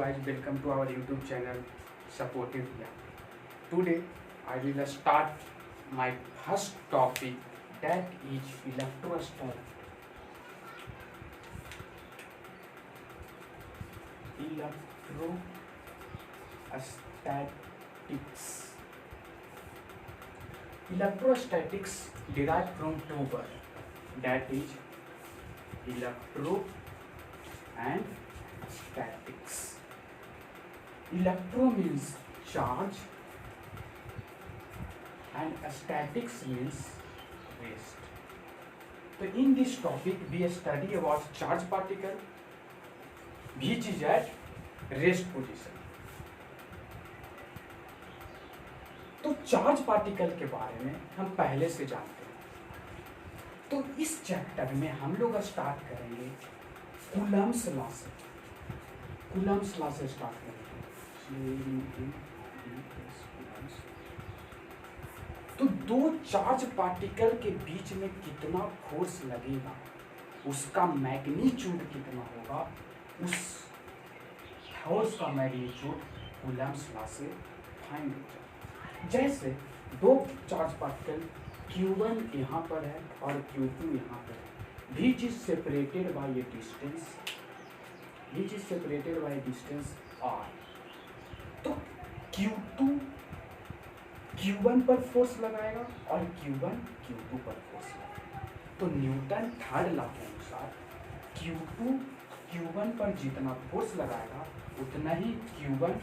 guys, welcome to our YouTube channel Supportive Lab. Today I will start my first topic, that is electrostatics. Electrostatics derived from two words, that is electro and statics. Electro means charge and statics means rest. So in this topic we study about charge particle which is at rest position. तो charge particle के बारे में हम पहले से जानते हैं, तो इस चैप्टर में हम लोग स्टार्ट करेंगे कूलम्ब्स लॉ से। कूलम्ब्स लॉ से स्टार्ट करेंगे। तो दो चार्ज पार्टिकल के बीच में कितना फोर्स लगेगा, उसका मैग्नीट्यूड कितना होगा, उस फोर्स का मैग्नीट्यूड कूलम्ब्स लॉ से फाइंड हो जाएगा। जैसे दो चार्ज पार्टिकल Q1 यहाँ पर है और Q2 यहाँ पर है, which is separated by a distance R। तो Q2 Q1 पर फोर्स लगाएगा और Q1 Q2 पर फोर्स लगाएगा। तो न्यूटन थर्ड लॉ के अनुसार Q2 Q1 पर जितना फोर्स लगाएगा उतना ही Q1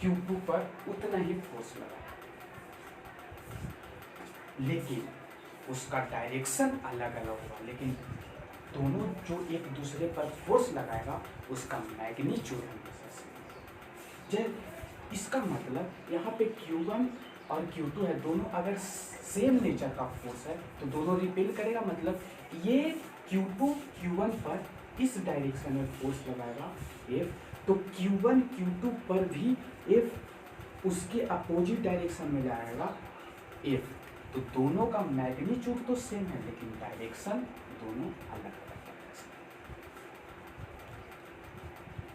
Q2 पर उतना ही फोर्स लगाएगा, लेकिन उसका डायरेक्शन अलग अलग होगा। लेकिन दोनों जो एक दूसरे पर फोर्स लगाएगा उसका मैग्नीट्यूड हमेशा सेम। इसका मतलब यहाँ पे Q1 और Q2 है, दोनों अगर सेम नेचर का फोर्स है तो दोनों रिपेल करेगा। मतलब ये Q2 Q1 पर इस डायरेक्शन में फोर्स लगाएगा F, तो Q1 Q2 पर भी F उसके अपोजिट डायरेक्शन में जाएगा F। तो दोनों का मैग्नीट्यूड तो सेम है लेकिन डायरेक्शन दोनों अलग अलग है।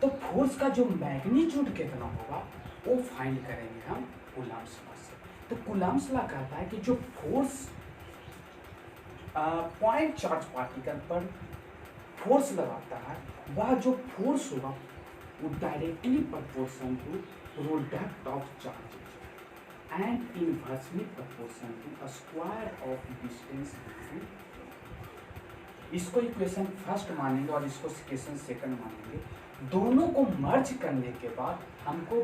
तो फोर्स का जो मैग्नीट्यूड कितना होगा वो फाइंड करेंगे हम कूलम्ब्स लॉ से। तो कूलम्ब्स लॉ कहता है कि जो फोर्स पॉइंट चार्ज पार्टिकल पर फोर्स लगाता है, वह जो फोर्स होगा वो directly proportion to product of charges and inversely proportional to a square of distance between। इसको इक्वेशन फर्स्ट मानेंगे और इसको इक्वेशन सेकंड मानेंगे। दोनों को मर्ज करने के बाद हमको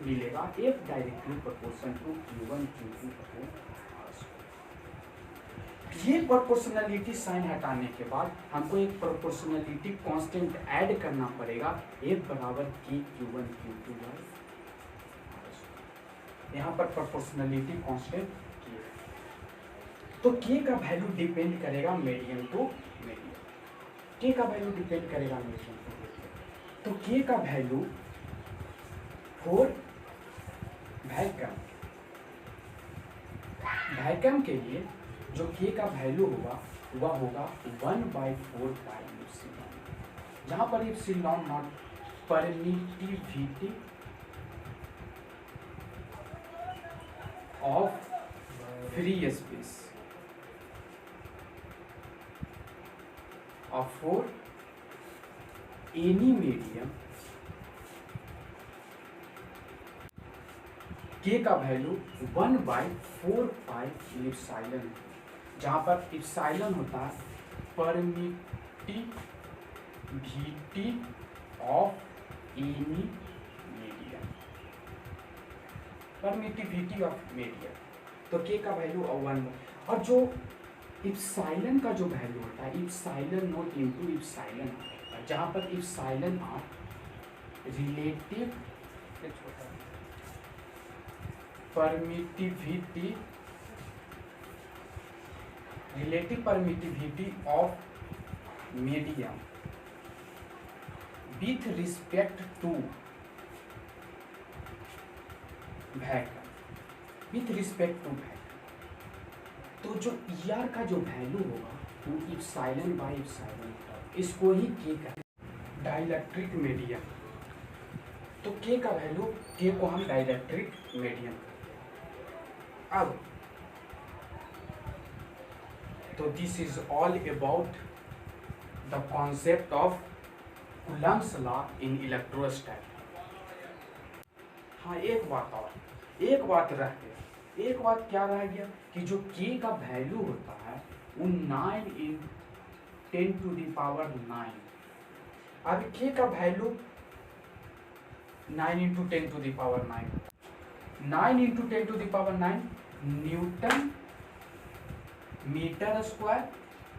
मिलेगा F directly proportional to Q1 Q2 upon R²। ये प्रोपोर्शनलिटी साइन हटाने के बाद हमको एक प्रोपोर्शनलिटी कांस्टेंट ऐड करना पड़ेगा, F बराबर K Q1 Q2 बाय। यहाँ पर प्रोपोर्शनलिटी कांस्टेंट K है, तो K का वैल्यू डिपेंड करेगा मीडियम टू मीडियम। K का वैल्यू डिपेंड करेगा मीडियम टू मीडियम। तो K का वैल्यू फॉर वैक्यूम के लिए जो K का वैल्यू होगा वह होगा 1/4 पाई एप्सिलॉन, जहाँ पर epsilon not permittivity of free space of for any medium K का वैल्यू 1/4 पाई एप्सिलॉन, जहाँ पर एप्सिलॉन होता है permittivity of any medium, permittivity of medium. तो K का वैल्यू 1, और जो एप्सिलॉन का जो वैल्यू होता है एप्सिलॉन नॉट इनटू एप्सिलॉन होता है, जहाँ पर epsilon r relative permittivity of medium with respect to vacuum, with respect to vacuum. तो जो ER का जो वैल्यू होगा वो एप्सिलॉन बाई एप्सिलॉन होगा, इसको ही K कहते हैं। डाइलेक्ट्रिक मीडियम तो के का वैल्यू, के को हम डाइलेक्ट्रिक मीडियम करते हैं। अब तो this is all about the concept of Coulomb's law in electrostatics. हाँ, एक बात और, एक बात रह गया। एक बात क्या रह गया कि जो के का वैल्यू होता है वो 9 × 10⁹। अब के का वैल्यू 9 × 10⁹, 9 × 10⁹ न्यूटन मीटर स्क्वायर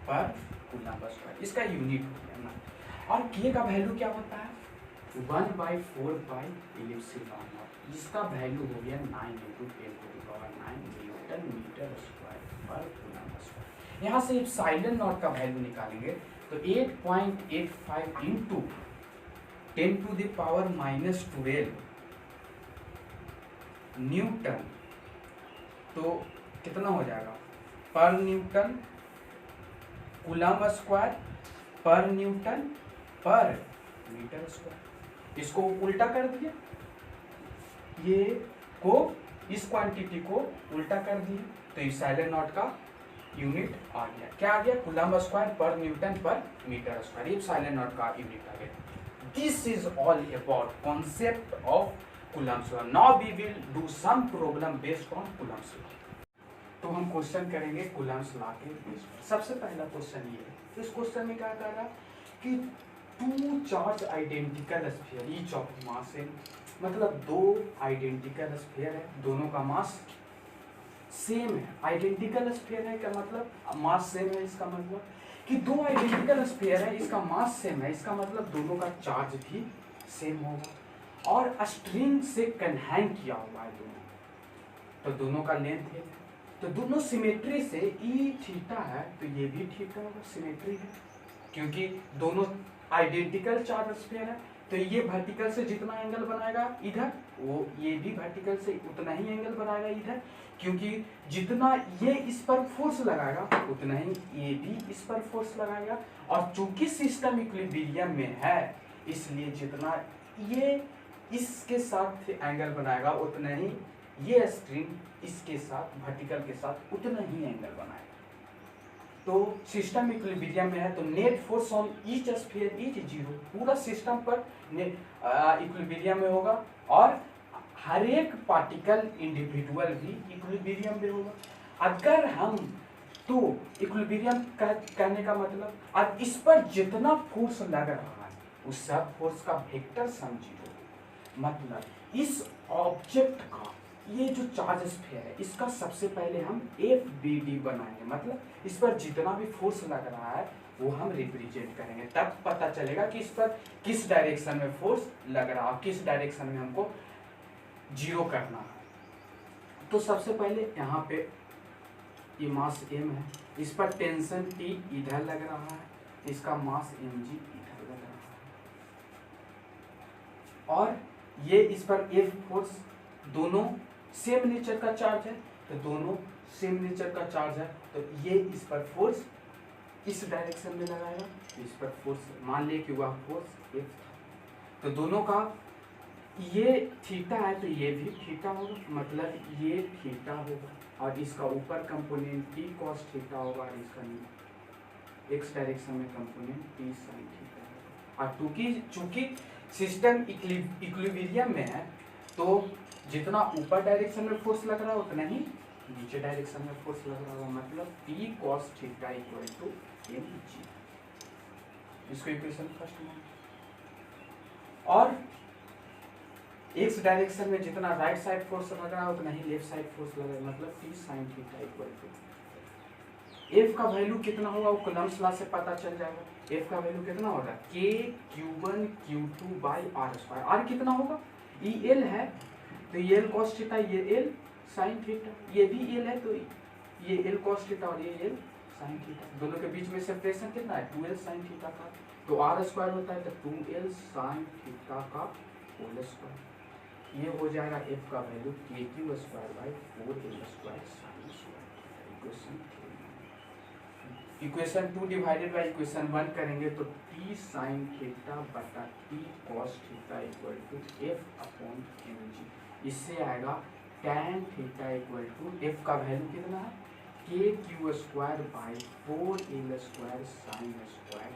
पर कूलम्ब स्क्वायर, इसका यूनिट हो गया ना। और के का वैल्यू क्या होता है 1/4πε0, जिसका वैल्यू हो गया 9 × 10⁹ न्यूटन मीटर स्क्वायर पर कूलम्ब स्क्वायर। यहाँ से एप्सिलॉन नॉट का वैल्यू निकालेंगे तो 8.85 × 10⁻⁻12 न्यूटन, तो कितना हो जाएगा पर न्यूटन कूलम्ब स्क्वायर पर न्यूटन पर मीटर स्क्वायर। इसको उल्टा कर दिए, ये को इस क्वांटिटी को उल्टा कर दिए तो एप्सिलॉन नॉट का यूनिट आ गया। क्या आ गया कूलम्ब स्क्वायर पर न्यूटन पर मीटर स्क्वायर, एप्सिलॉन नॉट का यूनिट आ गया। This is all about concept of Coulomb's law. Now we will do some problem based on Coulomb's law. तो हम क्वेश्चन करेंगे कूलम्ब्स लॉ के बेस पर। सबसे पहला क्वेश्चन ये है, इस क्वेश्चन में क्या कर रहा है कि two charge identical sphere each of mass same, मतलब दो आइडेंटिकल स्फीयर है, दोनों का मास सेम है। आइडेंटिकल स्फीयर है क्या मतलब मास सेम है, इसका मतलब कि दो आइडेंटिकल स्फीयर है, इसका मास सेम है, इसका मतलब दोनों का चार्ज भी सेम होगा। और स्ट्रिंग से कन्हैंग किया हुआ है दोनों, तो दोनों का लेंथ है, तो दोनों सिमेट्री से ई थीटा है तो ये भी थीटा होगा, सिमेट्री है क्योंकि दोनों आइडेंटिकल चार्ज स्फीयर है। तो ये वर्टिकल से जितना एंगल बनाएगा इधर, वो ये भी वर्टिकल से उतना ही एंगल बनाएगा इधर, क्योंकि जितना ये इस पर फोर्स लगाएगा उतना ही ये भी इस पर फोर्स लगाएगा। और चूंकि सिस्टम इक्विलिब्रियम में है इसलिए जितना ये इसके साथ एंगल बनाएगा उतना ही ये स्ट्रिंग इसके साथ वर्टिकल के साथ उतना ही एंगल बनाएगा। तो सिस्टम इक्विलिब्रियम में है तो net force on each sphere is 0, पूरा सिस्टम पर इक्विलिब्रियम में होगा और हर एक पार्टिकल इंडिविजुअल भी इक्विलिब्रियम में होगा। अगर हम तो इक्विलिब्रियम कहने का मतलब अब इस पर जितना फोर्स लग रहा है उस सब फोर्स का वेक्टर सम 0, मतलब इस ऑब्जेक्ट का ये जो चार्ज स्फीयर है इसका सबसे पहले हम FBD बनाएंगे, मतलब इस पर जितना भी फोर्स लग रहा है वो हम रिप्रेजेंट करेंगे, तब पता चलेगा कि इस पर किस डायरेक्शन में फोर्स लग रहा है, किस डायरेक्शन में हमको 0 करना है। तो सबसे पहले यहाँ पे ये मास m है, इस पर टेंशन T इधर लग रहा है, इसका मास mg इधर लग रहा है, और ये इस पर F फोर्स, दोनों सेम नेचर का चार्ज है तो दोनों सेम नेचर का चार्ज है, तो ये इस पर फोर्स इस डायरेक्शन में लगाएगा, इस पर फोर्स मान ले कि वह फोर्स F था, तो दोनों का ये थीटा है तो ये भी थीटा होगा, मतलब ये थीटा होगा और इसका ऊपर कंपोनेंट T cos थीटा होगा और इसका x डायरेक्शन में कंपोनेंट T sin थीटा होगा। और चूंकि सिस्टम इक्विलिब्रियम में है तो जितना ऊपर डायरेक्शन में फोर्स लग रहा है उतना ही नीचे डायरेक्शन में फोर्स लग रहा होगा, मतलब T cos थीटा = mg, इसको इक्वेशन फर्स्ट में। और x डायरेक्शन में जितना राइट साइड फोर्स लग रहा है उतना ही लेफ्ट साइड फोर्स लगेगा, मतलब T sin थीटा = F का वैल्यू कितना होगा वो कूलम्ब्स लॉ से पता चल जाएगा। F का वैल्यू कितना होगा K⁴ Q2/r², r कितना होगा EL है तो ये L cos थीटा, ये L sin थीटा, ये भी L है तो ये L cos थीटा और ये L sin थीटा, दोनों के बीच में सेपरेशन कितना है 2L sin थीटा का, तो r² होता है तो 2L sin थीटा का होल स्क्वायर, ये हो जाएगा F का value KQ² / 4L² sin²। Equation 3। Equation 2 divided by equation 1 करेंगे तो टी साइन थीटा बटा T cos theta equal to F upon M G. इससे आएगा tan theta equal to F का वैल्यू कितना है K Q square by 4l square sine square.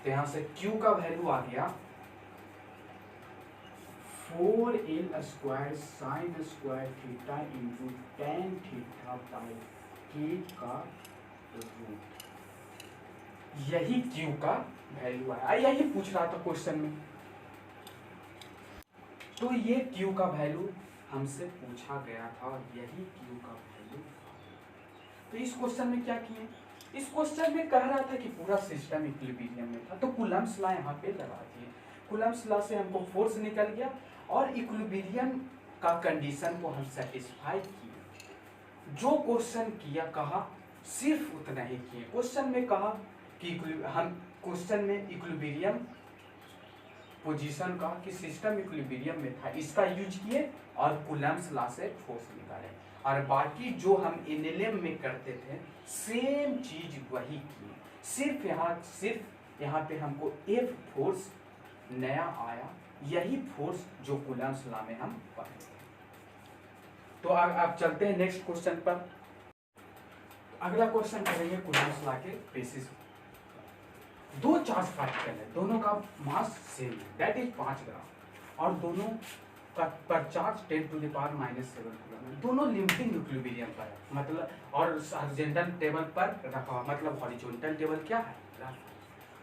तो यहाँ से q का वैल्यू आ गया 4l square sine square theta into tan theta by के का रूट। यही q का वैल्यू आया, यही पूछ रहा था क्वेश्चन में। तो ये q का वैल्यू हमसे पूछा गया था, यही q का वैल्यू। तो इस क्वेश्चन में क्या किए, इस क्वेश्चन में कह रहा था कि पूरा सिस्टम इक्विलिब्रियम में था, तो कूलम्ब्स लॉ यहाँ पे लगा दिए। कूलम्ब्स लॉ से हमको फोर्स निकल गया और इक्विलिब्रियम का कंडीशन को हम सेटिस्फाई किए। जो क्वेश्चन किया कहा सिर्फ उतना ही किए। क्वेश्चन में कहा कि हम क्वेश्चन में इक्विलिब्रियम पोजीशन का कि सिस्टम इक्विलिब्रियम में था, इसका यूज किए और कूलम्ब्स लॉ से फोर्स निकाले। और बाकी जो हम एनएलएम में करते थे सेम चीज वही की, सिर्फ यहाँ पे हमको एफ फोर्स नया आया, यही फोर्स जो कूलम्ब्स लॉ में हम पढ़े थे। तो अब चलते हैं नेक्स्ट क्वेश्चन पर। अगला क्वेश्चन करेंगे कूलम्ब्स लॉ के बेसिस। दो चार्ज पार्टिकल है, दोनों का मास सेम है, दैट इज 5 ग्राम, और दोनों पर चार्ज 10⁻⁻⁷ कूलम है। दोनों लिमिटिंग इक्विलिब्रियम पर है, मतलब और हॉरिजॉन्टल टेबल पर रखा हुआ, मतलब हॉरिजॉन्टल टेबल क्या है, रफ।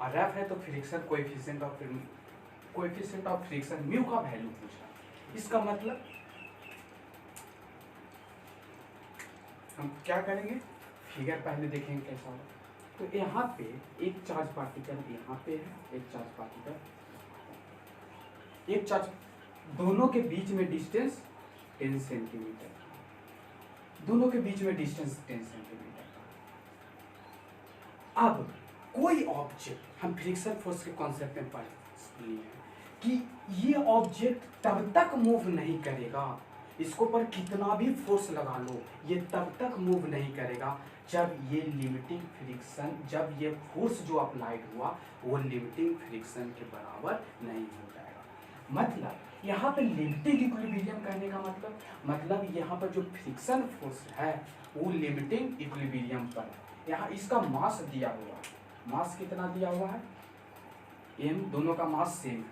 और रफ है तो friction coefficient of friction mu का वैल्यू पूछा। इसका मतलब हम क्या करेंगे, फिगर पहले देखेंगे कैसा होगा। तो यहाँ पे एक चार्ज पार्टिकल यहाँ पे है, एक चार्ज पार्टिकल, एक चार्ज, दोनों के बीच में डिस्टेंस 10 सेंटीमीटर, दोनों के बीच में डिस्टेंस 10 सेंटीमीटर। अब कोई ऑब्जेक्ट, हम फ्रिक्शन फोर्स के कॉन्सेप्ट में पढ़ लिए हैं कि ये ऑब्जेक्ट तब तक मूव नहीं करेगा, इसको पर कितना भी फोर्स लगा लो ये तब तक मूव नहीं करेगा जब ये लिमिटिंग फ्रिक्शन, जब ये फोर्स जो अप्लाइड हुआ वो लिमिटिंग फ्रिक्शन के बराबर नहीं हो जाएगा। मतलब यहाँ पे लिमिटिंग इक्विलिब्रियम करने का मतलब यहाँ पर जो फ्रिक्शन फोर्स है वो लिमिटिंग इक्विलिब्रियम पर है। यहाँ इसका मास दिया हुआ है, मास कितना दिया हुआ है m, दोनों का मास सेम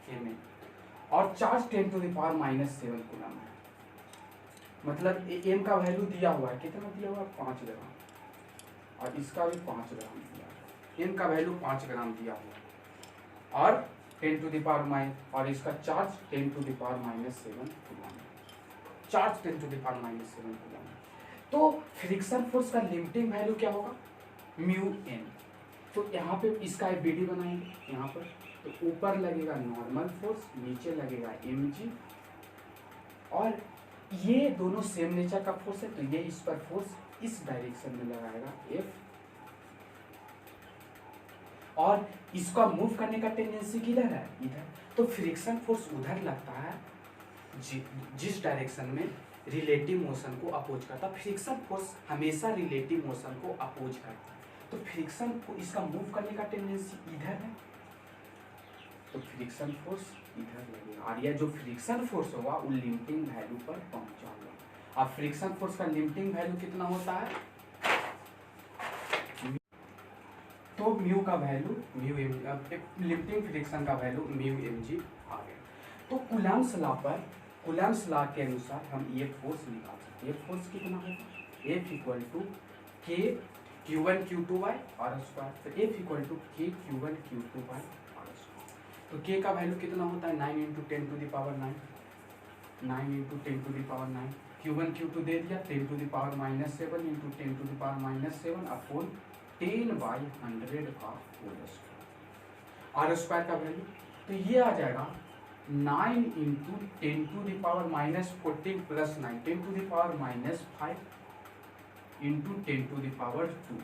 है m, और चार्ज 10⁻⁻⁷ कूलम है। मतलब m का वैल्यू दिया हुआ है, कितना दिया हुआ है 5 ग्राम, और इसका भी 5 ग्राम दिया है। m का वैल्यू 5 ग्राम दिया हुआ है और 10⁻⁻, और इसका चार्ज 10⁻⁷ कूलम है, चार्ज 10⁻⁷ कूलम है। तो फ्रिक्शन फोर्स का लिमिटिंग वैल्यू क्या होगा म्यू n। तो यहाँ पे इसका बीडी बनाएंगे, यहाँ पर तो ऊपर लगेगा नॉर्मल फोर्स, नीचे लगेगा mg, और ये दोनों सेम नेचर का फोर्स है तो ये इस पर फोर्स इस डायरेक्शन में लगाएगा F, और इसका मूव करने का टेंडेंसी किधर है, इधर। तो फ्रिक्शन फोर्स उधर लगता है जिस डायरेक्शन में रिलेटिव मोशन को अपोज करता है। फ्रिक्शन फोर्स हमेशा रिलेटिव मोशन को अपोज करता है, तो फ्रिक्शन को इसका मूव करने का टेंडेंसी इधर है, तो फ्रिक्शन फोर्स इधर लगेगा, और यह जो फ्रिक्शन फोर्स होगा वो लिमिटिंग वैल्यू पर पहुंचा होगा। अब फ्रिक्शन फोर्स का लिमिटिंग वैल्यू कितना होता है, तो म्यू का वैल्यू लिमिटिंग फ्रिक्शन का वैल्यू म्यू mg आ गया। तो कूलम्ब्स लॉ पर, कूलम्ब्स लॉ के अनुसार हम ये फोर्स निकाल सकते हैं। ये फोर्स कितना होगा, F equal to k q1 q2 by r square, तो F equal to k q1 q2 by r square. तो k का वैल्यू कितना होता है 9 × 10⁻⁹, 9 × 10⁻⁹, q1 q2 दे दिया 10⁻⁻⁷ × 10⁻⁷ अपॉन 10/100 का होल स्क्वायर, r स्क्वायर का वैल्यू, तो ये आ जाएगा 9 × 10⁻⁻14 प्लस 9 10⁻⁻5 × 10⁻²,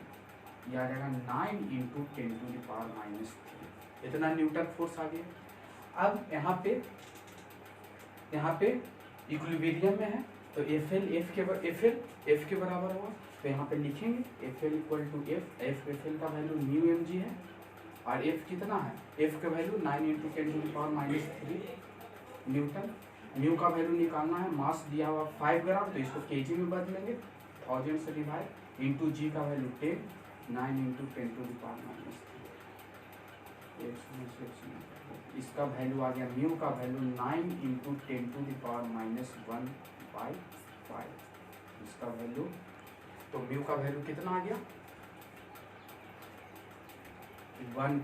ये आ जाएगा 9 × 10⁻⁻3। इतना न्यूटन फोर्स आ गया। अब यहाँ पे इक्विलिब्रियम में है तो FL F के बराबर होगा, तो यहाँ पे लिखेंगे F L equal to F F L का वैल्यू न्यू एम जी है और एफ कितना है, एफ का वैल्यू 9 × 10⁻³ न्यूटन। म्यू का वैल्यू निकालना है, मास दिया हुआ 5 ग्राम तो इसको केजी में बदलेंगे 1000 से डिवाइड इंटू जी का वैल्यू 10 9 × 10⁻³ इसका वैल्यू आ गया, म्यू का वैल्यू 9 × 10⁻⁻1/5 इसका वैल्यू। तो म्यू का वैल्यू कितना आ गया 0.1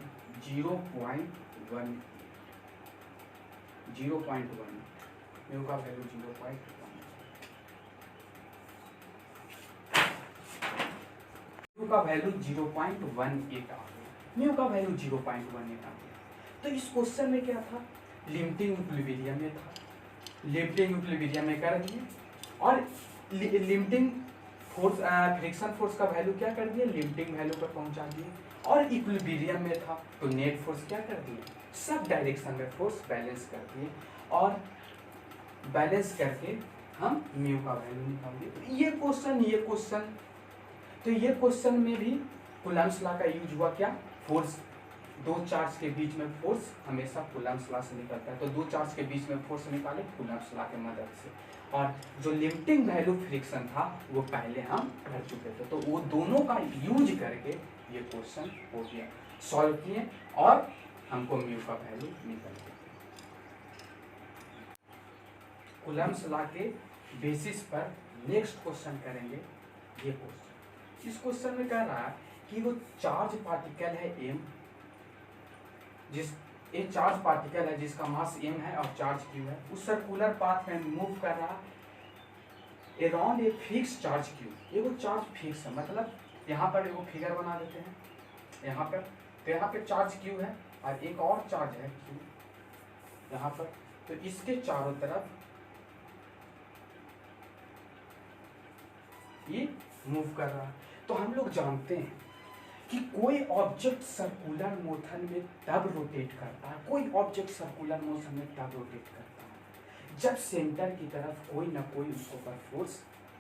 म्यू का वैल्यू 0.1 म्यू का वैल्यू 0.18 आ गया, म्यू का वैल्यू 0.18 आ गया। तो इस क्वेश्चन में क्या था, लिमिटिंग इक्विलिब्रियम में था, लिमिटिंग इक्विलिब्रियम में कर दिए और लिमिटिंग फोर्स फ्रिक्शन फोर्स का वैल्यू क्या कर दिए, लिमिटिंग वैल्यू पर पहुंचा दिए और इक्विलिब्रियम में था तो नेट फोर्स क्या कर दिए, सब डायरेक्शन में फोर्स बैलेंस कर दिए और बैलेंस करके हम म्यू का वैल्यू निकाल दिए। तो ये क्वेश्चन में भी कूलम्ब्स लॉ का यूज हुआ, क्या, फोर्स दो चार्ज के बीच में फोर्स हमेशा कूलम्ब्स लॉ से निकलता है, तो दो चार्ज के बीच में फोर्स निकाले कूलम्ब्स लॉ की मदद से। और जो लिमिटिंग वैल्यू फ्रिक्शन था वो पहले हम कर चुके थे, तो वो दोनों का यूज करके ये क्वेश्चन हो गया, सॉल्व किए और हमको म्यू का वैल्यू निकल गया। कूलम्ब्स लॉ के बेसिस पर नेक्स्ट क्वेश्चन करेंगे ये क्वेश्चन। इस क्वेश्चन में कह रहा है कि वो चार्ज पार्टिकल है m, एक चार्ज पार्टिकल है जिसका मास m है और चार्ज q है, उस सर्कुलर पाथ में मूव कर रहा है around a fix charge q। ये वो चार्ज फिक्स है, मतलब यहाँ पर वो फिगर बना देते हैं यहाँ पर, तो यहाँ पे चार्ज q है और एक और चार्ज है q यहाँ पर, तो इसके चारों तरफ ये मूव कर रहा है। तो हम लोग जानते हैं कि कोई ऑब्जेक्ट सर्कुलर मोशन में तब रोटेट करता है, कोई ऑब्जेक्ट सर्कुलर मोशन में तब रोटेट करता है जब सेंटर की तरफ कोई ना कोई उसके ऊपर फोर्स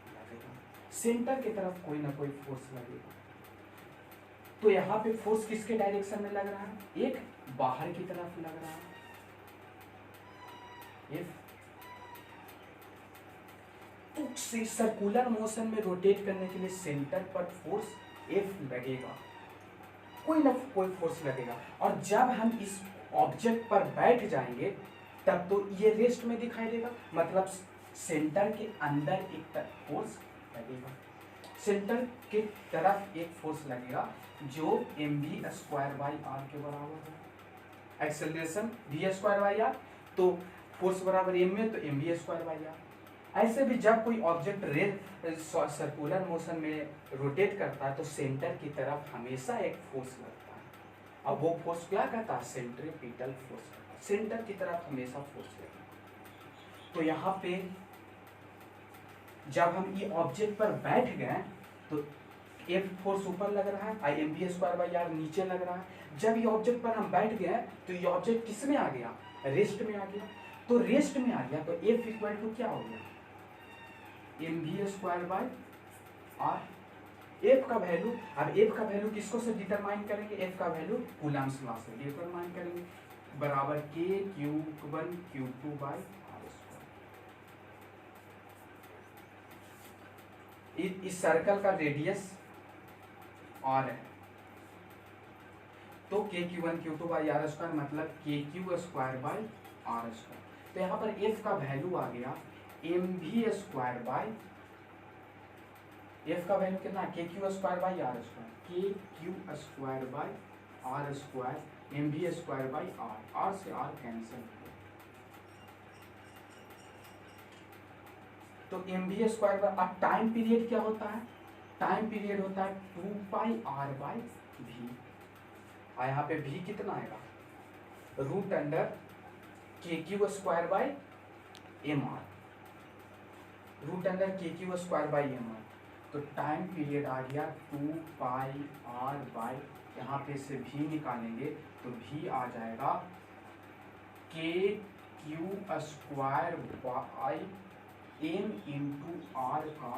लगेगा, सेंटर की तरफ कोई ना कोई फोर्स लगेगा। तो यहाँ पे फोर्स किसके डायरेक्शन में लग रहा है, एक बाहर की तरफ लग रहा है F। तो सर्कुलर मोशन में रोटेट करने के लिए सेंटर पर फोर्स F लगेगा, कोई ना कोई फोर्स लगेगा। और जब हम इस ऑब्जेक्ट पर बैठ जाएंगे तब तो ये रेस्ट में दिखाई देगा, मतलब सेंटर के अंदर एक फोर्स लगेगा, सेंटर के तरफ एक फोर्स लगेगा जो mv²/r के बराबर है। एक्सेलरेशन v²/r, तो फोर्स बराबर m में, तो mv²/r। ऐसे भी जब कोई ऑब्जेक्ट सर्कुलर मोशन में रोटेट करता है तो सेंटर की तरफ हमेशा एक फोर्स लगता है। अब वो फोर्स क्या कहता है, सेंट्रीपिटल फोर्स, सेंटर की तरफ हमेशा फोर्स लगेगा। तो यहाँ पे जब हम ये ऑब्जेक्ट पर बैठ गए तो F फोर्स ऊपर लग रहा है, mv²/r नीचे लग रहा है। जब ये ऑब्जेक्ट पर हम बैठ गए तो ये ऑब्जेक्ट किस में आ गया, रेस्ट में आ गया। तो रेस्ट में आ गया तो F इक्वल टू क्या हो गया, mv²/r। F का वैल्यू, अब F का वैल्यू किसको से डिटरमाइन करेंगे, F का वैल्यू कूलम्ब्स लॉ से डिटरमाइन करेंगे, बराबर K(Q1 Q2/r²। इस सर्कल का रेडियस r है, तो K(Q1 Q2/r², मतलब KQ²/r²। तो यहाँ पर F का वैल्यू आ गया mv², F का वैल्यू कितना, KQ²/r², KQ²/r², mv²/r, r से r कैंसिल हो गया, तो mv²/r। टाइम पीरियड क्या होता है, टाइम पीरियड होता है 2πr/v। यहाँ पे v कितना आएगा, √KQ²/mr, √KQ²/mr। तो टाइम पीरियड आ गया 2πr/, यहाँ पे से v निकालेंगे तो v आ जाएगा KQ²/m × r का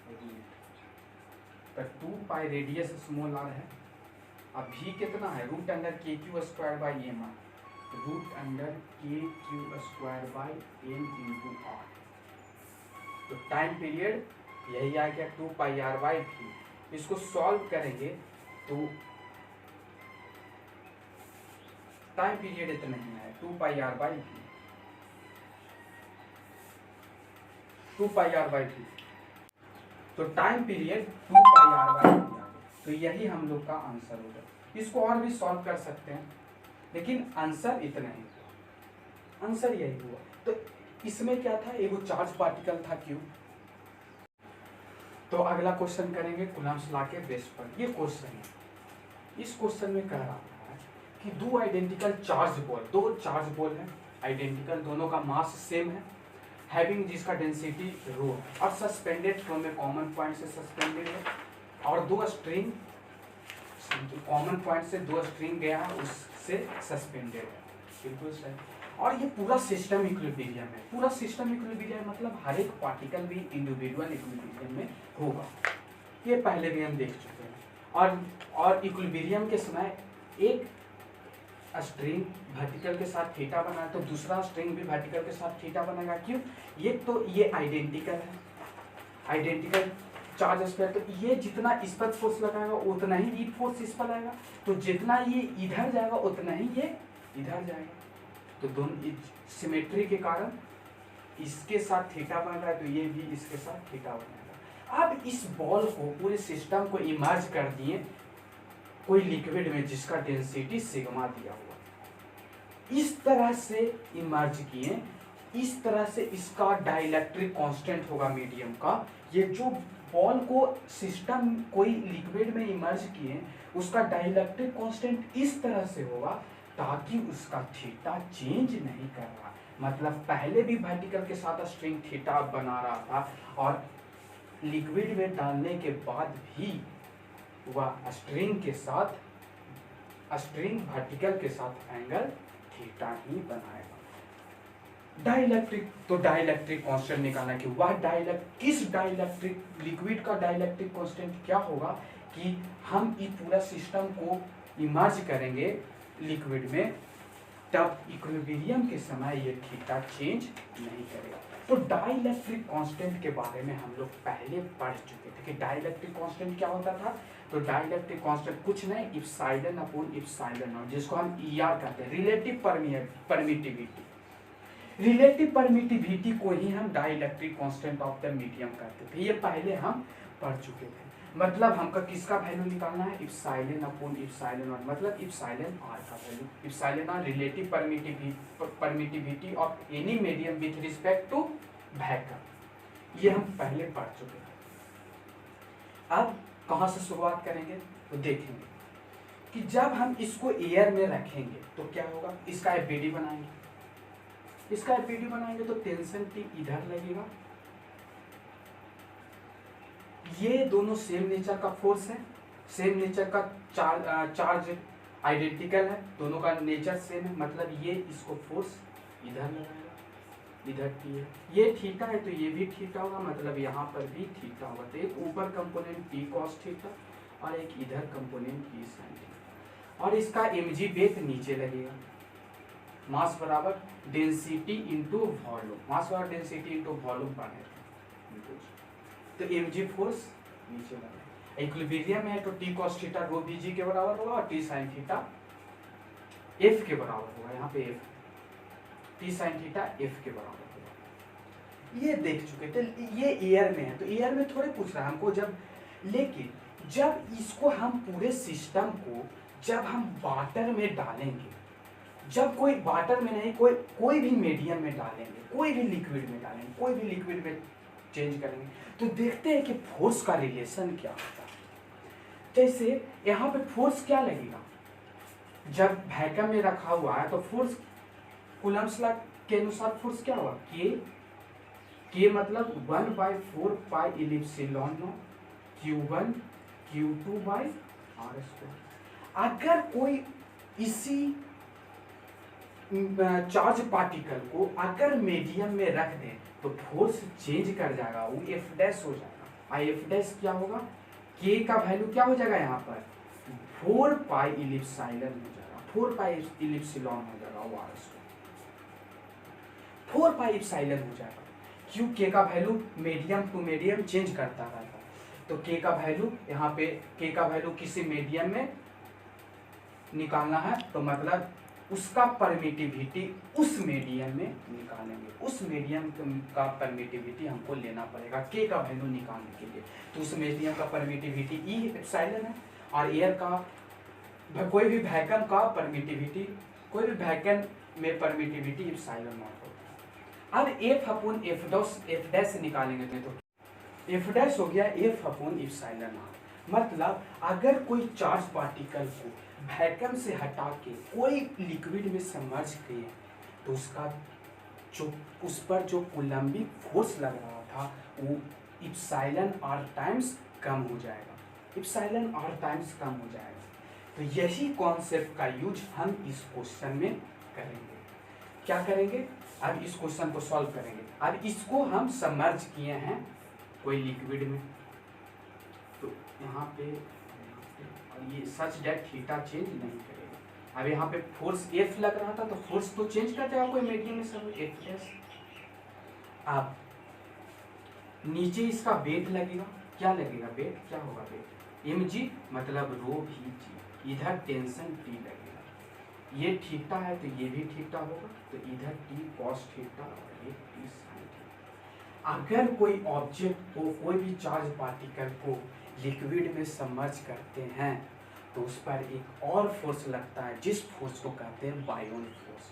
रूट। तो 2 पाई रेडियस स्मॉल आर है। अब भी कितना है, root under K Q square by M R, root under K Q square by M into R. तो टाइम पीरियड यही आ गया 2 पाई आर बाई भी। इसको सॉल्व करेंगे तो टाइम पीरियड इतना ही है 2 पाई आर बाई भी, 2 पाई आर बाई भी। तो time period 2 pi R by भी। तो यही हम लोग का आंसर होगा। इसको और भी सॉल्व कर सकते हैं लेकिन आंसर इतना ही हुआ, आंसर यही हुआ। तो इसमें क्या था, एगो चार्ज पार्टिकल था क्यू। तो अगला क्वेश्चन करेंगे कूलम्ब्स लॉ के बेस पर। ये क्वेश्चन है, इस क्वेश्चन में कह रहा है कि दो आइडेंटिकल चार्ज बॉल, दो चार्ज बॉल है आइडेंटिकल, दोनों का मास सेम है, हैविंग जिसका डेंसिटी रो और suspended from A common point से सस्पेंडेड है, और दो स्ट्रिंग कॉमन पॉइंट से दो स्ट्रिंग गया है उससे सस्पेंडेड है, बिल्कुल सही। और ये पूरा सिस्टम इक्विलिब्रियम है, पूरा सिस्टम इक्विलिब्रियम मतलब हर एक पार्टिकल भी इंडिविजुअल इक्विलिब्रियम में होगा, ये पहले भी हम देख चुके हैं। और इक्विलिब्रियम के समय एक स्ट्रिंग वर्टिकल के साथ थीटा बनाए तो दूसरा स्ट्रिंग भी वर्टिकल के साथ थीटा बनेगा। क्यों, ये तो ये आइडेंटिकल है, आइडेंटिकल चार्ज स्क्वायर, तो ये जितना इस पर फोर्स लगाएगा उतना ही ये फोर्स इस पर आएगा, तो जितना ये इधर जाएगा उतना ही ये इधर जाएगा। तो दोनों सिमेट्री के कारण इसके साथ थीटा बन रहा है तो ये भी इसके साथ थीटा बनेगा। अब इस बॉल को पूरे सिस्टम को इमर्ज कर दिए कोई लिक्विड में जिसका डेंसिटी सिग्मा दिया हुआ, इस तरह से इमर्ज किए, इस तरह से इसका डाइलेक्ट्रिक कांस्टेंट होगा मीडियम का। ये जो बॉल को सिस्टम कोई लिक्विड में इमर्ज किए उसका डाइलेक्ट्रिक कांस्टेंट इस तरह से होगा ताकि उसका थीटा चेंज नहीं कर रहा, मतलब पहले भी वर्टिकल के साथ स्ट्रिंग थीटा बना रहा था और लिक्विड में डालने के बाद भी वह स्ट्रिंग के साथ स्ट्रिंग वर्टिकल के साथ एंगल थीटा ही बनाएगा। डाइलेक्ट्रिक, तो डाइलेक्ट्रिक कांस्टेंट निकालना कि वह किस डाइलेक्ट्रिक लिक्विड का डाइलेक्ट्रिक कांस्टेंट क्या होगा कि हम इस पूरा सिस्टम को इमर्ज करेंगे लिक्विड में, तब इक्विलिब्रियम के समय ये थीटा चेंज नहीं करेगा। तो डाइलेक्ट्रिक कांस्टेंट के बारे में हम लोग पहले पढ़ चुके थे कि डाइलेक्ट्रिक कांस्टेंट क्या होता था। तो डाइलेक्ट्रिक कांस्टेंट कुछ नहीं, इप्सिलॉन अपॉन इप्सिलॉन नॉट, जिसको हम ईआर कहते हैं, रिलेटिव परमिटिविटी। रिलेटिव परमिटिविटी को ही हम dielectric constant of the medium कहते थे, ये पहले हम पढ़ चुके थे। मतलब हमका किसका वैल्यू निकालना है, इप्सिलॉन अपॉन इप्सिलॉन नॉट, मतलब इप्सिलॉन आर का value. Epsilon R relative permittivity of any medium with respect to vacuum, ये हम पहले पढ़ चुके हैं। अब कहाँ से शुरुआत करेंगे तो देखेंगे कि जब हम इसको एयर में रखेंगे तो क्या होगा, इसका एफबीडी बनाएंगे, इसका एफबीडी बनाएंगे तो टेंशन टी इधर लगेगा, ये दोनों सेम नेचर का फोर्स है, सेम नेचर का चार्ज आइडेंटिकल है, दोनों का नेचर सेम है, मतलब ये इसको फोर्स इधर लगाएगा, इधर टी है, ये थीटा है तो ये भी थीटा होगा, मतलब यहाँ पर भी थीटा होगा। तो एक ऊपर कंपोनेंट टी कॉस थीटा और एक इधर कंपोनेंट टी साइन थीटा, और इसका mg वेट नीचे लगेगा, मास बराबर डेंसिटी इंटू वॉल्यूम, मास बराबर डेंसिटी इंटू वॉल्यूम बनेगा, तो mg फोर्स नीचे लगेगा। इक्विलिब्रियम में है तो T cos theta rho bg के बराबर होगा और टी साइन थीटा f के बराबर होगा, यहाँ पे f T sine theta f के बराबर होगा। ये देख चुके थे, ये एयर में है तो एयर में थोड़े पूछ रहा है हमको, लेकिन जब इसको हम पूरे सिस्टम को जब हम वाटर में डालेंगे, जब कोई वाटर में नहीं कोई भी मीडियम में डालेंगे, कोई भी लिक्विड में डालेंगे, कोई भी लिक्विड में चेंज करेंगे तो देखते हैं कि फोर्स का रिलेशन क्या होता है। जैसे यहाँ पे फोर्स क्या लगेगा, जब वैक्यूम में रखा हुआ है तो फोर्स कूलम्ब्स लॉ के अनुसार फोर्स क्या हुआ, के मतलब 1/4 pi epsilon naught Q1 Q2 by R square. अगर कोई इसी चार्ज पार्टिकल को अगर मीडियम में रख दें तो फोर्स चेंज कर जाएगा, वो F डैश हो जाएगा। आई F डैश क्या होगा, के का वैल्यू क्या हो जाएगा यहाँ पर 4 पाई इलिप्साइलन हो जाएगा, 4 पाई इलिप्सिलॉन हो जाएगा, वो आर स्क्वायर 4 पाई इप्साइलन हो जाएगा। क्यों? के का value medium to medium change करता रहता है, तो के का वैल्यू यहाँ पे के का वैल्यू किसी मीडियम में निकालना है, तो मतलब उसका परमिटिविटी उस मीडियम में निकालेंगे, उस मीडियम का परमिटिविटी हमको लेना पड़ेगा के का वैल्यू निकालने के लिए। तो उस मीडियम का परमिटिविटी ई एप्सिलॉन है, और एयर का कोई भी वैक्यूम का परमिटिविटी, कोई भी वैक्यूम में परमिटिविटी एप्सिलॉन नॉट होता है। अब एफ अपॉन एफ डैश से निकालेंगे तो एफ डैश हो गया एफ अपॉन एप्सिलॉन नॉट। मतलब अगर कोई चार्ज पार्टिकल को वैक्यूम से हटा के कोई लिक्विड में सबमर्ज किए तो उसका जो उस पर जो कूलम्बिक फोर्स लग रहा था वो एप्सिलॉन आर टाइम्स कम हो जाएगा, एप्सिलॉन आर टाइम्स कम हो जाएगा। तो यही कॉन्सेप्ट का यूज हम इस क्वेश्चन में करेंगे। क्या करेंगे? अब इस क्वेश्चन को सॉल्व करेंगे। अब इसको हम सबमर्ज किए हैं कोई लिक्विड में, तो यहाँ पे ये सच डेट थीटा चेंज नहीं करेगा। अब यहाँ पे फोर्स एफ लग रहा था तो फोर्स तो चेंज कर देगा कोई मीडियम में सब एफ एस। अब नीचे इसका वेट लगेगा, क्या लगेगा वेट, क्या होगा वेट एम जी मतलब रो भी जी, इधर टेंशन टी लगेगा, ये थीटा है तो ये भी थीटा होगा, तो इधर टी कॉस थीटा और ये टी साइन थीटा। अगर कोई ऑब्जेक्ट को, कोई भी चार्ज पार्टिकल को लिक्विड में सबमर्ज करते हैं तो उस पर एक और फोर्स लगता है जिस फोर्स को कहते हैं बायोन फोर्स।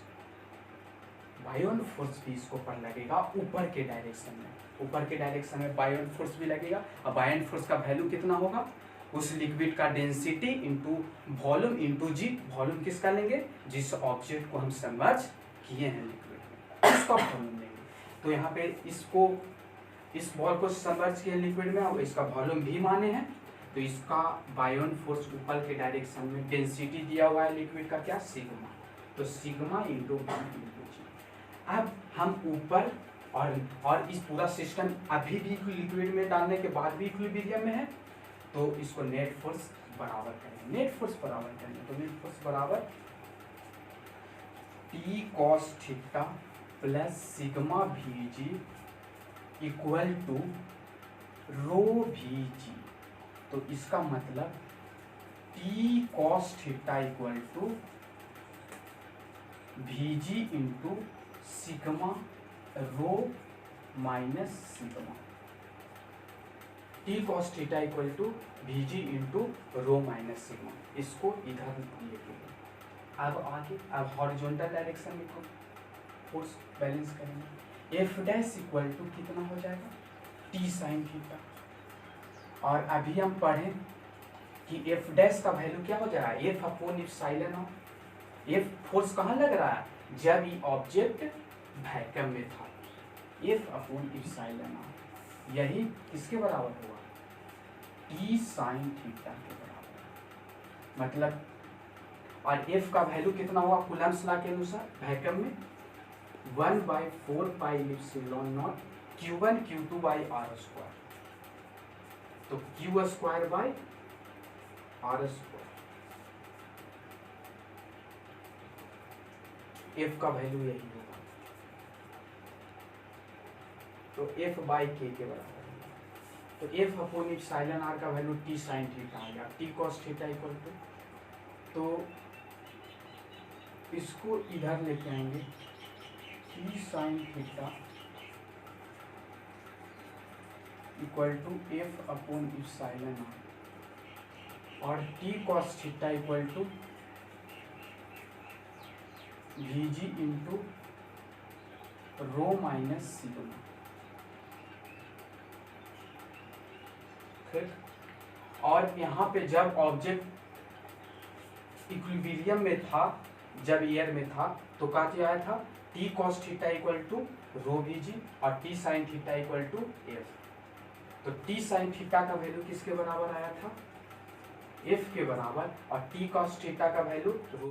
बायोन फोर्स भी इसको पर लगेगा ऊपर के डायरेक्शन में, ऊपर के डायरेक्शन में बायोन फोर्स भी लगेगा। और बायोन फोर्स का वैल्यू कितना होगा? उस लिक्विड का डेंसिटी इंटू वॉल्यूम इंटू जी, वॉल्यूम किसका लेंगे? जिस ऑब्जेक्ट को हम सबमर्ज किए हैं लिक्विड में उसका वॉल्यूम लेंगे। तो यहाँ पे इसको, इस बॉल को सबमर्ज किया लिक्विड में और इसका वॉल्यूम भी माने हैं, तो इसका बायोन फोर्स ऊपर के डायरेक्शन में डेंसिटी दिया हुआ है लिक्विड का क्या? सिग्मा, तो सिग्मा इंटू वन इंटू जी। अब हम ऊपर और इस पूरा सिस्टम अभी भी लिक्विड में डालने के बाद भी इक्विलिब्रियम में है, तो इसको नेट फोर्स बराबर करेंगे, नेट फोर्स बराबर करेंगे, तो नेट फोर्स बराबर T cos theta plus sigma भी जी इक्वल टू रो भी जी। तो इसका मतलब T cos theta equal to V G into sigma rho minus sigma, T cos theta equal to V G into rho minus sigma. इसको इधर लेके अब आगे, अब हॉरिजॉन्टल डायरेक्शन में फोर्स बैलेंस करेंगे। एफ डैश इक्वल टू कितना हो जाएगा? T sine theta. और अभी हम पढ़ें कि एफ डैश का वैल्यू क्या हो जाएगा? F upon epsilon not. F force कहाँ लग रहा है? जब ये ऑब्जेक्ट वैक्यूम में था, एफ अपॉन एप्सिलॉन नॉट, यही किसके बराबर होगा? टी साइन थीटा के बराबर। मतलब और एफ का वैल्यू कितना हुआ कूलम्ब्स लॉ के अनुसार वैक्यूम में? 1/4 pi epsilon naught Q1 Q2 by R square, तो Q square by R square. F का वैल्यू यही होगा, तो एफ बाई के बराबर होगा। तो एफ अपॉन एप्सिलॉन आर का वैल्यू टी साइन थीटा आ गया, T cos theta equal to, तो इसको इधर लेके आएंगे T sine theta equal to F upon epsilon R और T cos theta equal to V G into rho minus sigma. ठीक, और यहाँ पे जब ऑब्जेक्ट इक्विलिब्रियम में था, जब एयर में था, तो क्या आया था? T cos theta equal to rho V G और T sine theta equal to F. तो टी साइन थीटा का वैल्यू किसके बराबर आया था? एफ के बराबर, और टी कॉस थीटा का वैल्यू रो,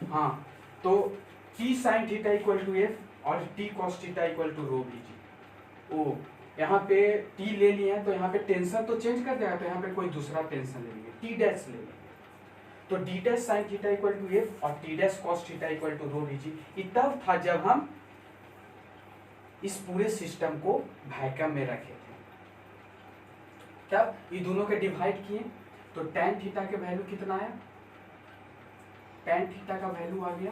हाँ, तो T sine theta equal to F और T cos theta equal to rho V G. ओ यहाँ पे टी ले लिए हैं तो यहाँ पे टेंशन तो चेंज कर देगा, तो यहाँ पे कोई दूसरा टेंशन ले लेंगे, टी डैश ले लेंगे। तो D dash sine theta equal to F और T dash cos theta equal to rho D G. ये तब था जब हम इस पूरे सिस्टम को वैक्यूम में रखे थे, तब ये दोनों के डिवाइड किए तो tan थीटा के वैल्यू कितना आया, tan थीटा का वैल्यू आ गया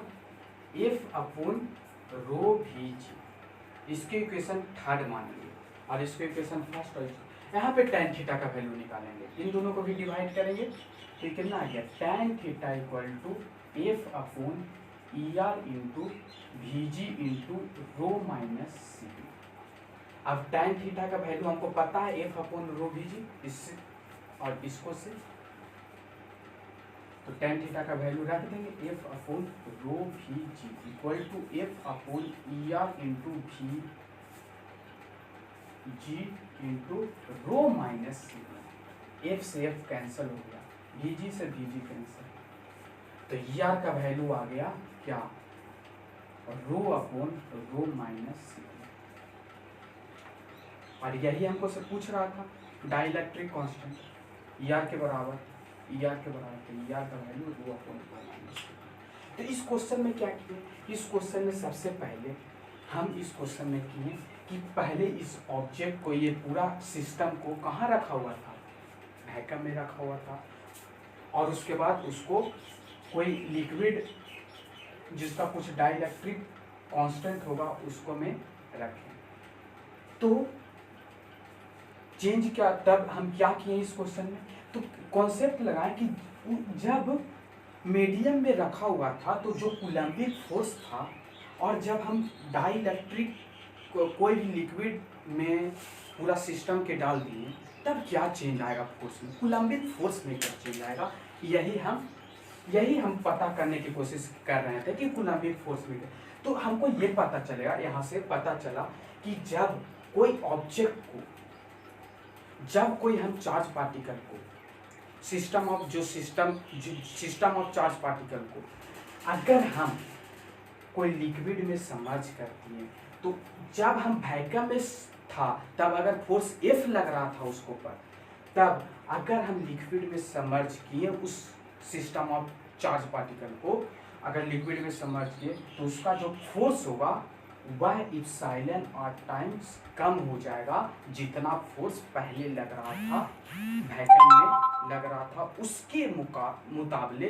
एफ अपॉन रो वी जी। इसके इक्वेशन थर्ड मानेंगे और इसके इक्वेशन फर्स्ट। और यहाँ पे tan थीटा का वैल्यू निकालेंगे, इन दोनों को भी डिवाइड करेंगे तो कितना आ गया tan theta equal to F upon E R into V G into rho minus C. अब tan थीटा का वैल्यू हमको पता है F upon rho V G, इससे और इसको से, तो tan थीटा का वैल्यू रख देंगे F upon rho V G equal to F upon E R into V G into rho minus C. F से एफ कैंसिल हो गया, वी जी से वी जी कैंसिल, तो ई आर का वैल्यू आ गया क्या, रो अपॉन रो माइनस सी। और यही हमको से पूछ रहा था डाइलेक्ट्रिक कांस्टेंट ई आर के बराबर, तो ई आर का value rho upon rho minus C. तो इस क्वेश्चन में क्या किए, इस क्वेश्चन में सबसे पहले हम इस क्वेश्चन में किए कि पहले इस ऑब्जेक्ट को, ये पूरा सिस्टम को कहाँ रखा हुआ था, वैक्यूम में रखा हुआ था, और उसके बाद उसको कोई लिक्विड जिसका कुछ डाइलेक्ट्रिक कांस्टेंट होगा उसको में रखें। तो चेंज क्या, तब हम क्या किए इस क्वेश्चन में, तो कॉन्सेप्ट लगाएं कि जब मीडियम में रखा हुआ था तो जो कूलम्बिक फोर्स था, और जब हम डाइलेक्ट्रिक कोई भी लिक्विड में पूरा सिस्टम के डाल दिए तब क्या चेंज आएगा फोर्स में, कूलम्बिक फोर्स में क्या चेंज आएगा, यही हम पता करने की कोशिश कर रहे थे कि कूलम्बिक फोर्स में। तो हमको ये पता चलेगा, यहाँ से पता चला कि जब कोई ऑब्जेक्ट को, जब कोई हम चार्ज पार्टिकल को सिस्टम ऑफ चार्ज पार्टिकल को अगर हम कोई लिक्विड में सबमर्ज करती हैं, तो जब हम वैक्यूम में था तब अगर फोर्स F लग रहा था उसको पर, तब अगर हम लिक्विड में सबमर्ज किए उस सिस्टम ऑफ चार्ज पार्टिकल को, अगर लिक्विड में सबमर्ज किए तो उसका जो फोर्स होगा वह इप्सिलॉन आर टाइम्स कम हो जाएगा, जितना फोर्स पहले लग रहा था वैक्यूम में लग रहा था उसके मुकाबले,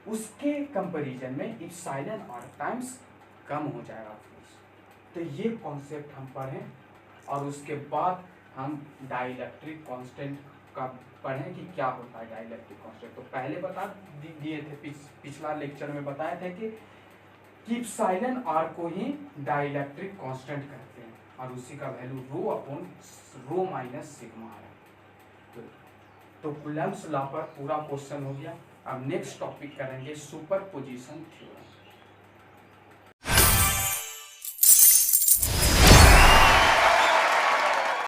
उसके कंपैरिजन में इप्सिलॉन आर टाइम्स कम हो जाएगा फोर्स। तो ये कॉन्सेप्ट हम पढ़ें और उसके बाद हम डाइलेक्ट्रिक कांस्टेंट का पढ़ें कि क्या होता है डाइलेक्ट्रिक कांस्टेंट। तो पहले बता दिए थे, पिछला लेक्चर में बताए थे कि इप्सिलॉन आर को ही डाइलेक्ट्रिक कांस्टेंट कहते हैं और उसी का value rho upon rho minus sigma है। तो कूलम्ब्स लॉ पर पूरा क्वेश्चन हो गया। अब नेक्स्ट टॉपिक करेंगे सुपरपोजिशन थ्योरम।